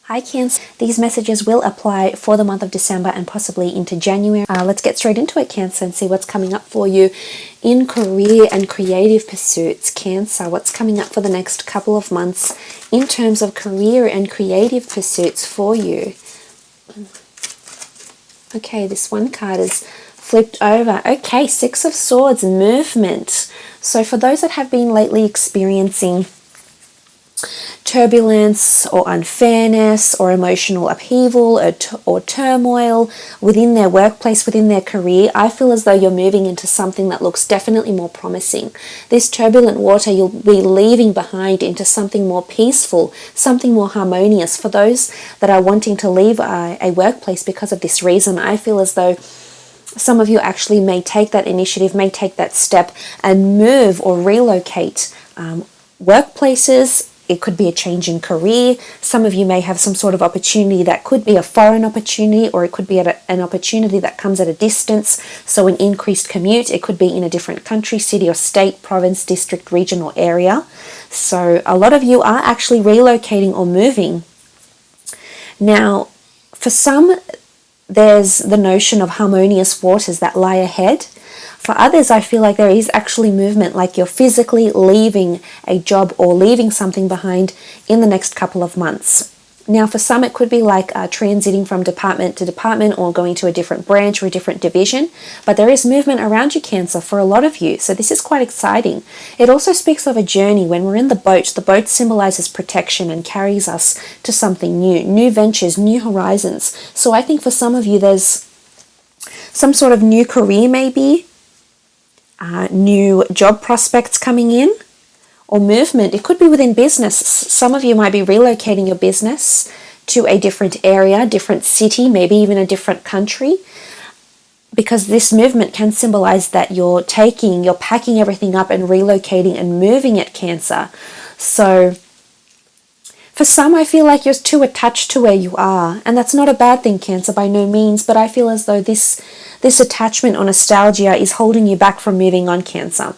Hi Cancer, these messages will apply for the month of December and possibly into January. Let's get straight into it, Cancer, and see what's coming up for you in career and creative pursuits. Cancer, what's coming up for the next couple of months in terms of career and creative pursuits for you? Okay, this one card is flipped over. Okay, Six of Swords, movement. So for those that have been lately experiencing turbulence or unfairness or emotional upheaval or turmoil within their workplace, within their career, I feel as though you're moving into something that looks definitely more promising. This turbulent water you'll be leaving behind into something more peaceful, something more harmonious. For those that are wanting to leave a workplace because of this reason, I feel as though some of you actually may take that initiative, may take that step and move or relocate workplaces. It could be a change in career. Some of you may have some sort of opportunity that could be a foreign opportunity, or it could be an opportunity that comes at a distance, so an increased commute. It could be in a different country, city or state, province, district, region or area. So a lot of you are actually relocating or moving. Now, for some, there's the notion of harmonious waters that lie ahead. For others, I feel like there is actually movement, like you're physically leaving a job or leaving something behind in the next couple of months. Now, for some, it could be like transiting from department to department or going to a different branch or a different division. But there is movement around you, Cancer, for a lot of you. So this is quite exciting. It also speaks of a journey. When we're in the boat symbolizes protection and carries us to something new, new ventures, new horizons. So I think for some of you, there's some sort of new career maybe, new job prospects coming in, or movement. It could be within business. Some of you might be relocating your business to a different area, different city, maybe even a different country, because this movement can symbolize that you're packing everything up and relocating and moving it, Cancer. So for some, I feel like you're too attached to where you are, and that's not a bad thing, Cancer, by no means, but I feel as though this attachment or nostalgia is holding you back from moving on, Cancer.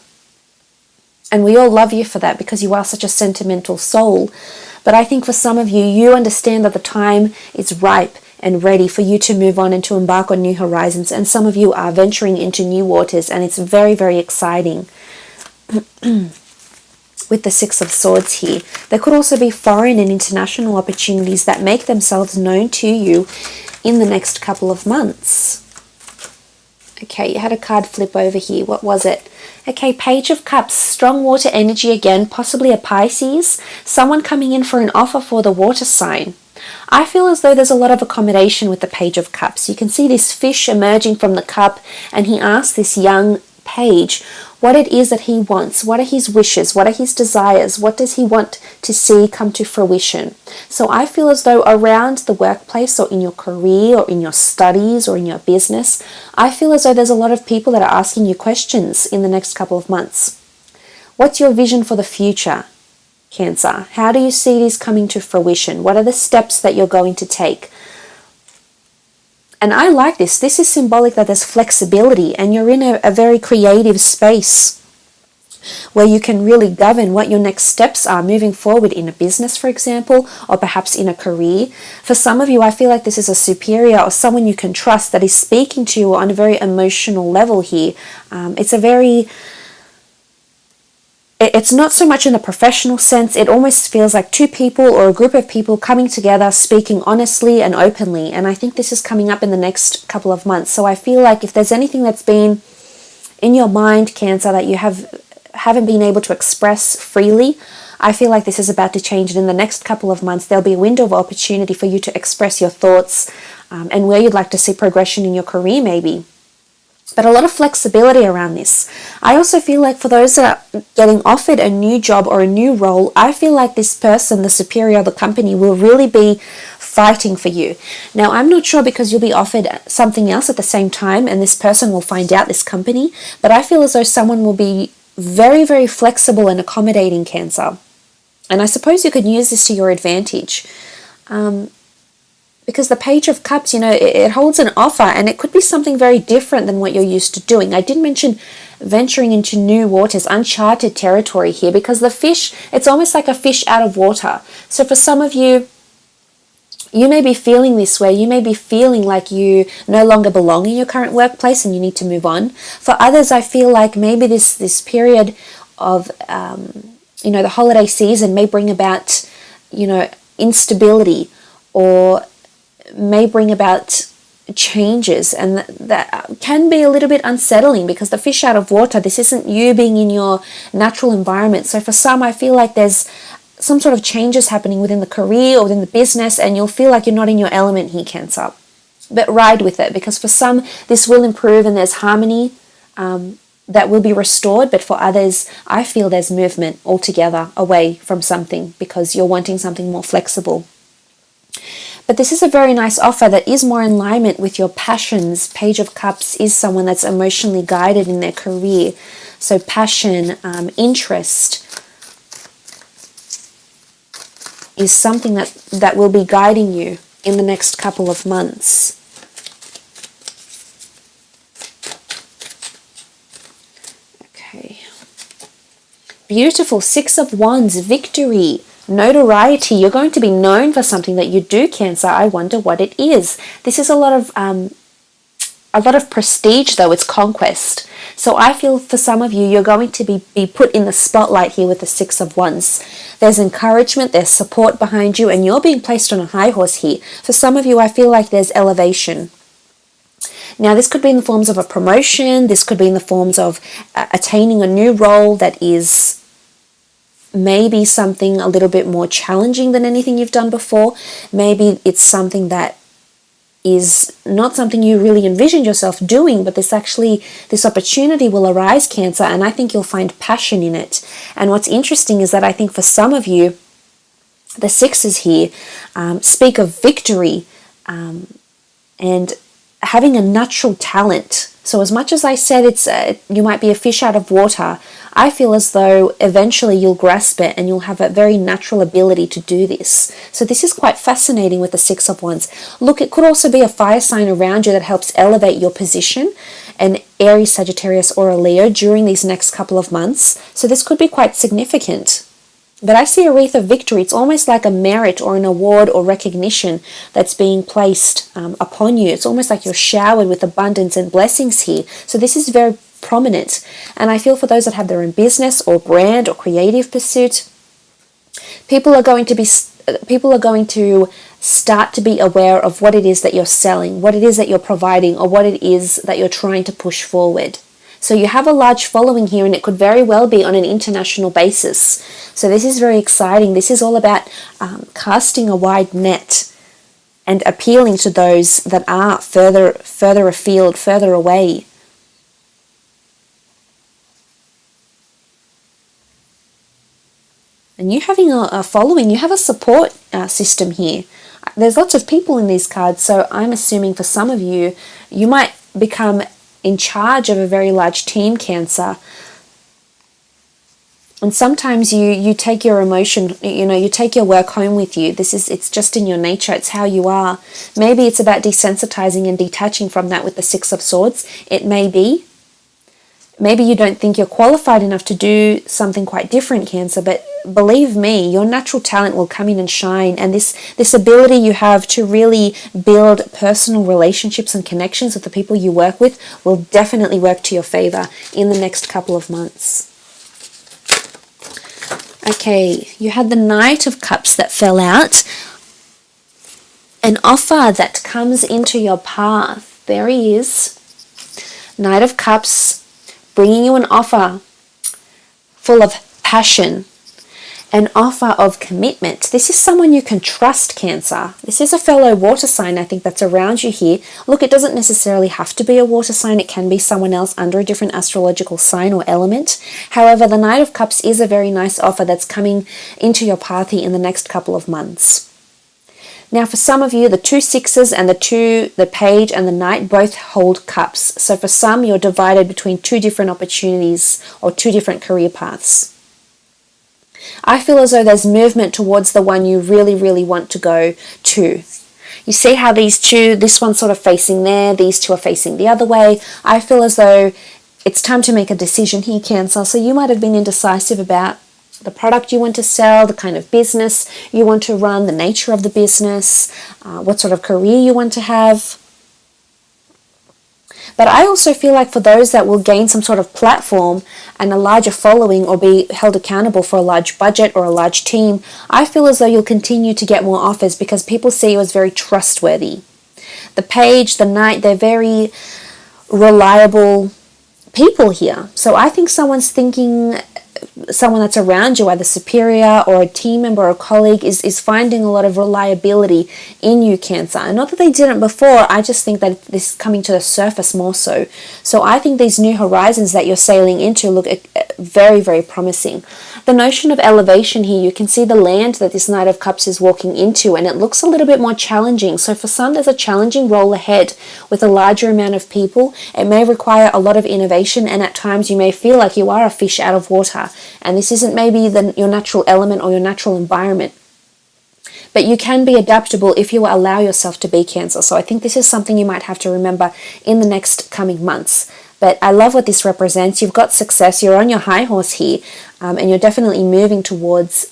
And we all love you for that because you are such a sentimental soul. But I think for some of you, you understand that the time is ripe and ready for you to move on and to embark on new horizons. And some of you are venturing into new waters, and it's very, very exciting. With the Six of Swords here, there could also be foreign and international opportunities that make themselves known to you in the next couple of months. Okay, you had a card flip over here. What was it? Okay, Page of Cups, strong water energy again, possibly a Pisces, someone coming in for an offer for the water sign. I feel as though there's a lot of accommodation with the Page of Cups. You can see this fish emerging from the cup, and he asks this young page what it is that he wants, what are his wishes, what are his desires, what does he want to see come to fruition. So I feel as though around the workplace or in your career or in your studies or in your business, I feel as though there's a lot of people that are asking you questions in the next couple of months. What's your vision for the future, Cancer? How do you see this coming to fruition? What are the steps that you're going to take? And I like this. This is symbolic that there's flexibility and you're in a very creative space where you can really govern what your next steps are moving forward in a business, for example, or perhaps in a career. For some of you, I feel like this is a superior or someone you can trust that is speaking to you on a very emotional level here. It's not so much in the professional sense. It almost feels like two people or a group of people coming together, speaking honestly and openly. And I think this is coming up in the next couple of months. So I feel like if there's anything that's been in your mind, Cancer, that you haven't been able to express freely, I feel like this is about to change. And in the next couple of months, there'll be a window of opportunity for you to express your thoughts and where you'd like to see progression in your career maybe. But a lot of flexibility around this. I also feel like for those that are getting offered a new job or a new role, I feel like this person, the superior of the company, will really be fighting for you. Now, I'm not sure because you'll be offered something else at the same time and this person will find out, this company, but I feel as though someone will be very, very flexible and accommodating, Cancer. And I suppose you could use this to your advantage. Because the Page of Cups, it holds an offer and it could be something very different than what you're used to doing. I did mention venturing into new waters, uncharted territory here, because the fish, it's almost like a fish out of water. So for some of you, You may be feeling this way. You may be feeling like you no longer belong in your current workplace and you need to move on. For others, I feel like maybe this period of, the holiday season may bring about, instability, or may bring about changes, and that can be a little bit unsettling, because the fish out of water, this isn't you being in your natural environment. So for some, I feel like there's some sort of changes happening within the career or within the business, and you'll feel like you're not in your element here, Cancer. But ride with it, because for some, this will improve and there's harmony that will be restored. But for others, I feel there's movement altogether away from something, because you're wanting something more flexible. But this is a very nice offer that is more in alignment with your passions. Page of Cups is someone that's emotionally guided in their career. So passion, interest is something that will be guiding you in the next couple of months. Okay. Beautiful. Six of Wands, victory. Notoriety. You're going to be known for something that you do, Cancer. I wonder what it is. This is a lot of prestige, though. It's conquest. So I feel for some of you, you're going to be put in the spotlight here with the Six of Wands. There's encouragement, there's support behind you, and you're being placed on a high horse here. For some of you, I feel like there's elevation. Now, this could be in the forms of a promotion. This could be in the forms of attaining a new role that is maybe something a little bit more challenging than anything you've done before. Maybe it's something that is not something you really envisioned yourself doing, but this opportunity will arise, Cancer, and I think you'll find passion in it. And what's interesting is that I think for some of you, the sixes here speak of victory and having a natural talent. So as much as I said you might be a fish out of water, I feel as though eventually you'll grasp it and you'll have a very natural ability to do this. So this is quite fascinating with the Six of Wands. Look, it could also be a fire sign around you that helps elevate your position, an Aries, Sagittarius, or a Leo during these next couple of months. So this could be quite significant. But I see a wreath of victory. It's almost like a merit or an award or recognition that's being placed upon you. It's almost like you're showered with abundance and blessings here. So this is very prominent. And I feel for those that have their own business or brand or creative pursuit, people are going to start to be aware of what it is that you're selling, what it is that you're providing, or what it is that you're trying to push forward. So you have a large following here, and it could very well be on an international basis. So this is very exciting. This is all about casting a wide net and appealing to those that are further afield, further away. And you having a following, you have a support system here. There's lots of people in these cards, so I'm assuming for some of you, you might become in charge of a very large team, Cancer. And sometimes you take your emotion, you take your work home with you. It's just in your nature. It's how you are. Maybe it's about desensitizing and detaching from that with the Six of Swords. It may be. Maybe you don't think you're qualified enough to do something quite different, Cancer, but believe me, your natural talent will come in and shine, and this ability you have to really build personal relationships and connections with the people you work with will definitely work to your favor in the next couple of months. Okay, you had the Knight of Cups that fell out. An offer that comes into your path. There he is. Knight of Cups, bringing you an offer full of passion, an offer of commitment. This is someone you can trust, Cancer. This is a fellow water sign, I think, that's around you here. Look, it doesn't necessarily have to be a water sign. It can be someone else under a different astrological sign or element. However, the Knight of Cups is a very nice offer that's coming into your path here in the next couple of months. Now, for some of you, the two sixes and the page and the knight both hold cups. So for some, you're divided between two different opportunities or two different career paths. I feel as though there's movement towards the one you really, really want to go to. You see how these two, this one's sort of facing there, these two are facing the other way. I feel as though it's time to make a decision here, Cancer. So you might have been indecisive about the product you want to sell, the kind of business you want to run, the nature of the business, what sort of career you want to have. But I also feel like for those that will gain some sort of platform and a larger following or be held accountable for a large budget or a large team, I feel as though you'll continue to get more offers because people see you as very trustworthy. The page, the knight, they're very reliable people here. So I think someone that's around you, either superior or a team member or a colleague, is finding a lot of reliability in you, Cancer. And not that they didn't before, I just think that this is coming to the surface more so. So I think these new horizons that you're sailing into look very, very promising. The notion of elevation here, you can see the land that this Knight of Cups is walking into, and it looks a little bit more challenging. So for some, there's a challenging role ahead with a larger amount of people. It may require a lot of innovation, and at times you may feel like you are a fish out of water, and this isn't maybe your natural element or your natural environment. But you can be adaptable if you allow yourself to be, Cancer. So I think this is something you might have to remember in the next coming months. But I love what this represents. You've got success. You're on your high horse here, and you're definitely moving towards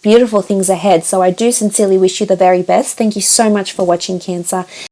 beautiful things ahead. So I do sincerely wish you the very best. Thank you so much for watching, Cancer.